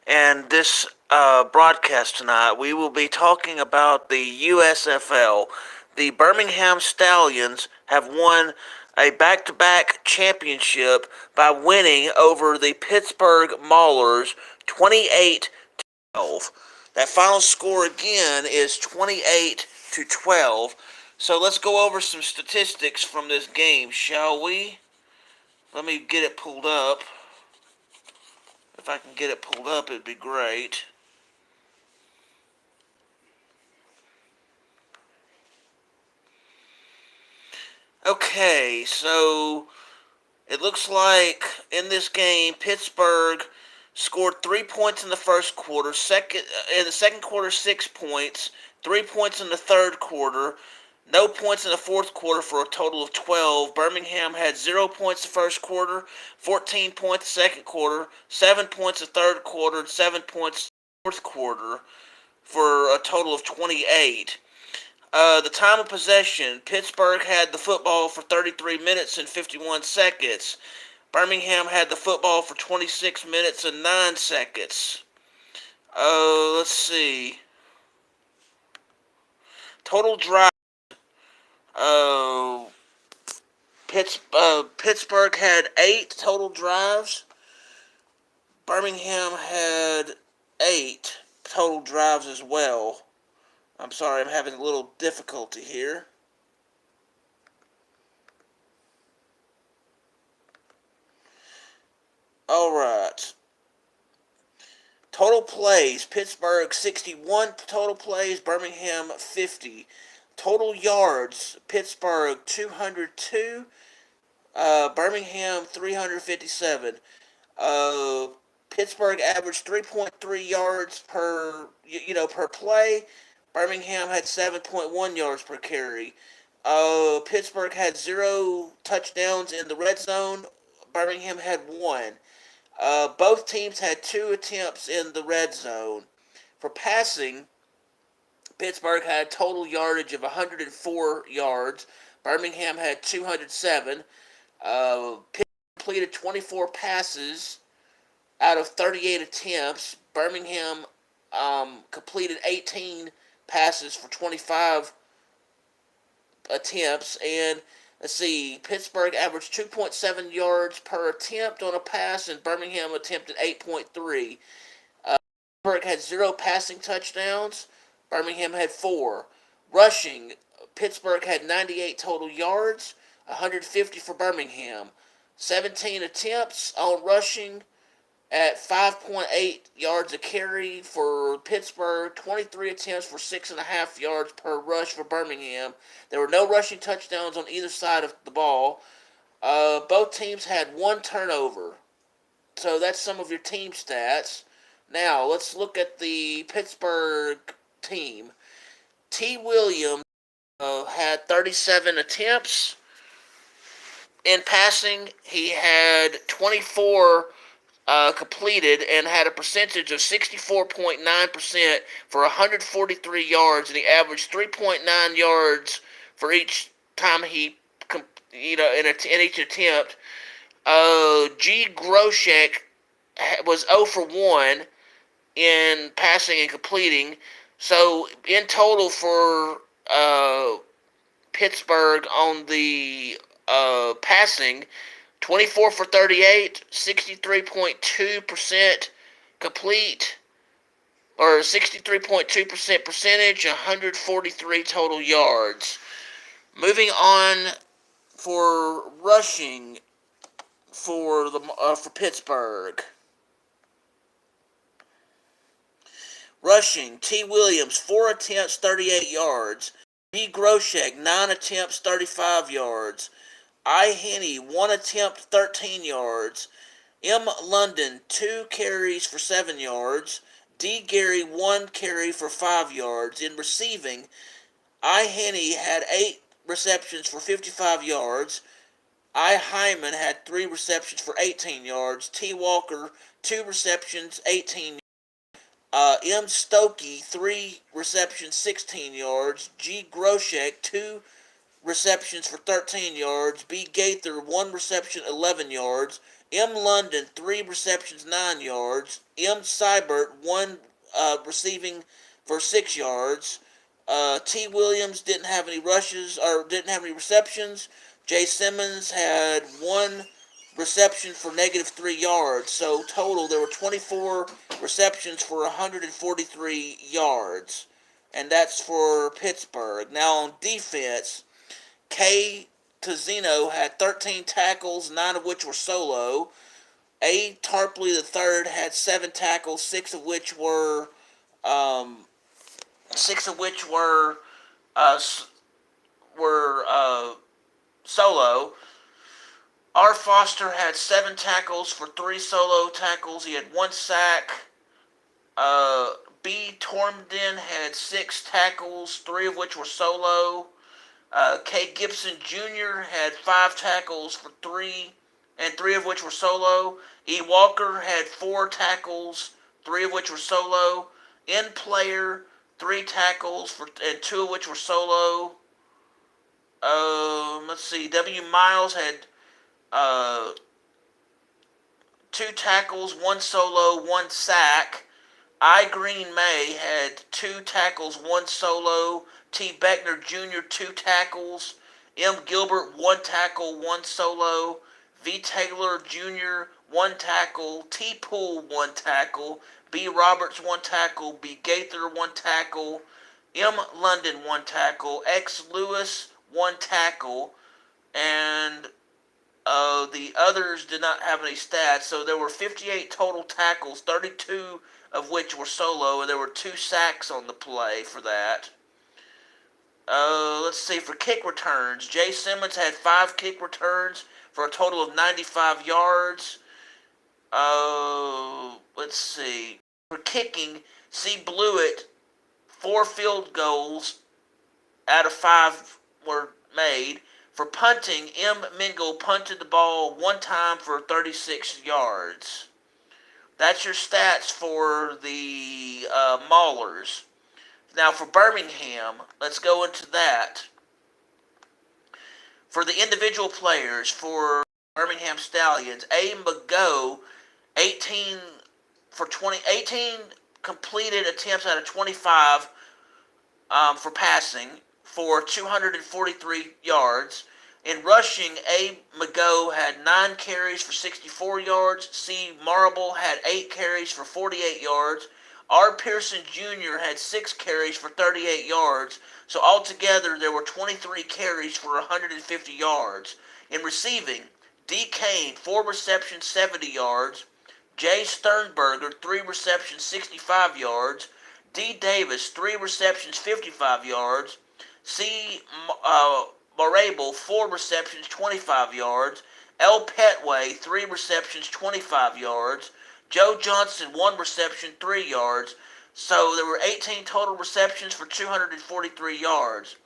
and this broadcast tonight, we will be talking about the USFL. The Birmingham Stallions have won a back-to-back championship by winning over the Pittsburgh Maulers 28-12. That final score again is 28-12. So let's go over some statistics from this game, shall we? Let me get it pulled up. If I can get it pulled up, it'd be great. Okay, so it looks like in this game, Pittsburgh scored 3 points in the first quarter. In the second quarter, 6 points. 3 points in the third quarter. No points in the fourth quarter for a total of 12. Birmingham had 0 points the first quarter, 14 points the second quarter, 7 points the third quarter, and 7 points the fourth quarter for a total of 28. The time of possession, Pittsburgh had the football for 33 minutes and 51 seconds. Birmingham had the football for 26 minutes and 9 seconds. Let's see. Total drive. Uh, Pittsburgh had 8 total drives. Birmingham had 8 total drives as well. I'm sorry, I'm having a little difficulty here. Alright. Total plays, Pittsburgh 61 total plays, Birmingham 50. Total yards, Pittsburgh 202, Birmingham 357. Pittsburgh averaged 3.3 yards per play. Birmingham had 7.1 yards per carry. Pittsburgh had 0 touchdowns in the red zone. Birmingham had 1. Both teams had 2 attempts in the red zone. For passing, Pittsburgh had total yardage of 104 yards. Birmingham had 207. Pittsburgh completed 24 passes out of 38 attempts. Birmingham completed 18 passes for 25 attempts. And let's see, Pittsburgh averaged 2.7 yards per attempt on a pass, and Birmingham attempted 8.3. Pittsburgh had 0 passing touchdowns. Birmingham had 4. Rushing, Pittsburgh had 98 total yards, 150 for Birmingham. 17 attempts on rushing at 5.8 yards a carry for Pittsburgh, 23 attempts for 6.5 yards per rush for Birmingham. There were no rushing touchdowns on either side of the ball. Both teams had 1 turnover. So that's some of your team stats. Now, let's look at the Pittsburgh team. T. Williams had 37 attempts in passing. He had 24 completed and had a percentage of 64.9% for 143 yards, and he averaged 3.9 yards for each time he, in each attempt. G. Groshek was 0 for 1 in passing and completing. So in total for Pittsburgh on the passing, 24 for 38, 63.2% complete, or 63.2% percentage, 143 total yards. Moving on for rushing for Pittsburgh. Rushing, T. Williams, 4 attempts, 38 yards. G. Groshek, 9 attempts, 35 yards. I. Henney, 1 attempt, 13 yards. M. London, 2 carries for 7 yards. D. Gary, 1 carry for 5 yards. In receiving, I. Henney had 8 receptions for 55 yards. I. Hyman had 3 receptions for 18 yards. T. Walker, 2 receptions, 18 yards. M. Stokey, 3 receptions, 16 yards. G. Groshek, 2 receptions for 13 yards. B. Gaither, 1 reception, 11 yards. M. London, 3 receptions, 9 yards. M. Seibert, 1 receiving for 6 yards. T. Williams didn't have any rushes or didn't have any receptions. J. Simmons had 1 reception for -3 yards. So total, there were 24 receptions for 143 yards. And that's for Pittsburgh. Now on defense, K. Tazzino had 13 tackles, 9 of which were solo. A. Tarpley III had 7 tackles, 6 of which were um, 6 of which uh, solo. R. Foster had 7 tackles for 3 solo tackles. He had 1 sack. B. Tormden had 6 tackles, 3 of which were solo. K. Gibson Jr. had 5 tackles for 3, and 3 of which were solo. E. Walker had 4 tackles, 3 of which were solo. N. Player, 3 tackles and 2 of which were solo. Let's see. W. Miles had 2 tackles, 1 solo, 1 sack. I. Green May had 2 tackles, 1 solo. T. Beckner Jr., 2 tackles. M. Gilbert, 1 tackle, 1 solo. V. Taylor Jr., 1 tackle. T. Poole, 1 tackle. B. Roberts, 1 tackle. B. Gaither, 1 tackle. M. London, 1 tackle. X. Lewis, 1 tackle. And the others did not have any stats, so there were 58 total tackles, 32 of which were solo, and there were 2 sacks on the play for that. Let's see, for kick returns, Jay Simmons had 5 kick returns for a total of 95 yards. Let's see, for kicking, C. Blewett, 4 field goals out of 5 were made. For punting, M. Mingle punted the ball 1 time for 36 yards. That's your stats for the Maulers. Now for Birmingham, let's go into that. For the individual players, for Birmingham Stallions, A. McGough, 18 completed attempts out of 25 for passing for 243 yards. In rushing, A. McGough had 9 carries for 64 yards. C. Marble had 8 carries for 48 yards. R. Pearson Jr. had 6 carries for 38 yards. So altogether, there were 23 carries for 150 yards. In receiving, D. Kane, 4 receptions, 70 yards. J. Sternberger, 3 receptions, 65 yards. D. Davis, 3 receptions, 55 yards. C. Marable, 4 receptions, 25 yards. L. Petway, 3 receptions, 25 yards. Joe Johnson, 1 reception, 3 yards. So there were 18 total receptions for 243 yards.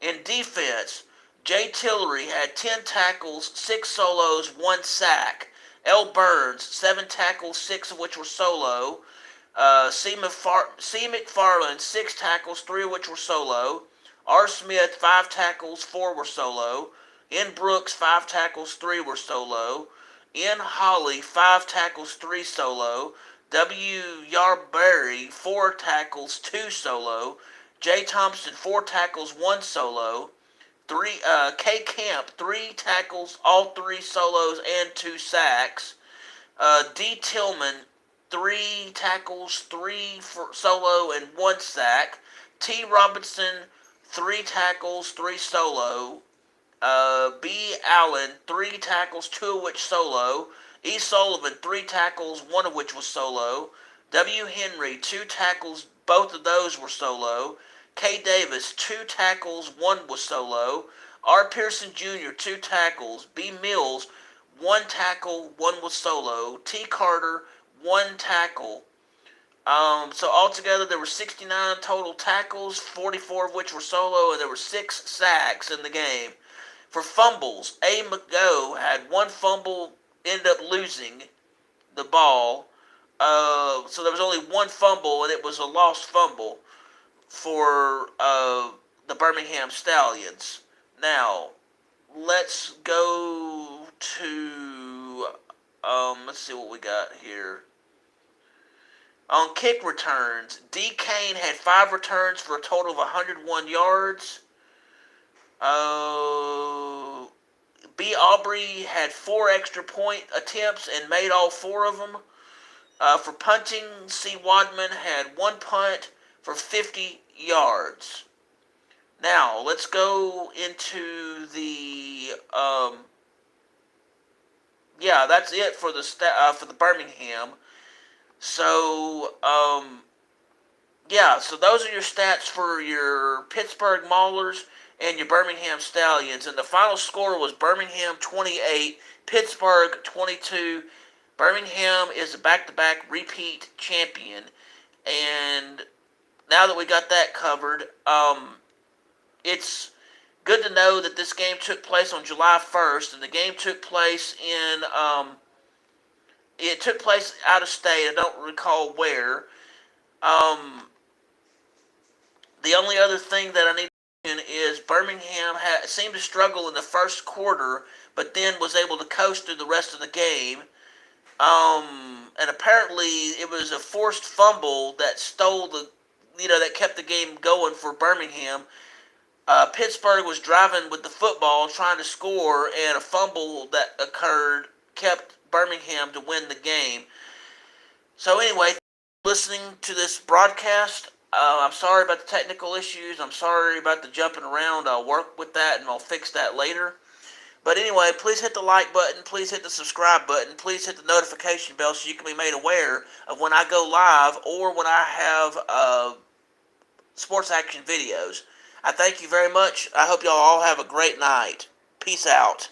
In defense, Jay Tillery had 10 tackles, 6 solos, 1 sack. L. Burns, 7 tackles, 6 of which were solo. C. McFarland, 6 tackles, 3 of which were solo. R. Smith, 5 tackles, 4 were solo. N. Brooks, 5 tackles, 3 were solo. N. Holly, 5 tackles, 3 solo. W. Yarberry, 4 tackles, 2 solo. J. Thompson, 4 tackles, 1 solo. K. Camp, 3 tackles, all 3 solos and 2 sacks. D. Tillman, 3 tackles, 3 for solo and 1 sack. T. Robinson, 3 tackles, 3 solo. B. Allen, 3 tackles, 2 of which solo. E. Sullivan, 3 tackles, 1 of which was solo. W. Henry, 2 tackles, both of those were solo. K. Davis, 2 tackles, 1 was solo. R. Pearson Jr., 2 tackles. B. Mills, 1 tackle, 1 was solo. T. Carter, 1 tackle. So altogether there were 69 total tackles, 44 of which were solo, and there were 6 sacks in the game. For fumbles, A. McGough had 1 fumble, ended up losing the ball. So there was only 1 fumble, and it was a lost fumble for the Birmingham Stallions. Now, let's go to Let's see what we got here. On kick returns, D. Kane had 5 returns for a total of 101 yards. B. Aubrey had 4 extra point attempts and made all 4 of them. For punting, C. Wadman had 1 punt for 50 yards. Now, let's go into the that's it for the Birmingham. So, so those are your stats for your Pittsburgh Maulers and your Birmingham Stallions. And the final score was Birmingham 28, Pittsburgh 22. Birmingham is a back-to-back repeat champion. And now that we got that covered, it's good to know that this game took place on July 1st, and the game took place it took place out of state. I don't recall where. The only other thing that I need to mention is Birmingham seemed to struggle in the first quarter, but then was able to coast through the rest of the game. And apparently it was a forced fumble that that kept the game going for Birmingham. Pittsburgh was driving with the football, trying to score, and a fumble that occurred kept Birmingham to win the game. So anyway, listening to this broadcast, I'm sorry about the technical issues. I'm sorry about the jumping around. I'll work with that and I'll fix that later. But anyway, please hit the like button. Please hit the subscribe button. Please hit the notification bell so you can be made aware of when I go live or when I have sports action videos. I thank you very much. I hope y'all all have a great night. Peace out.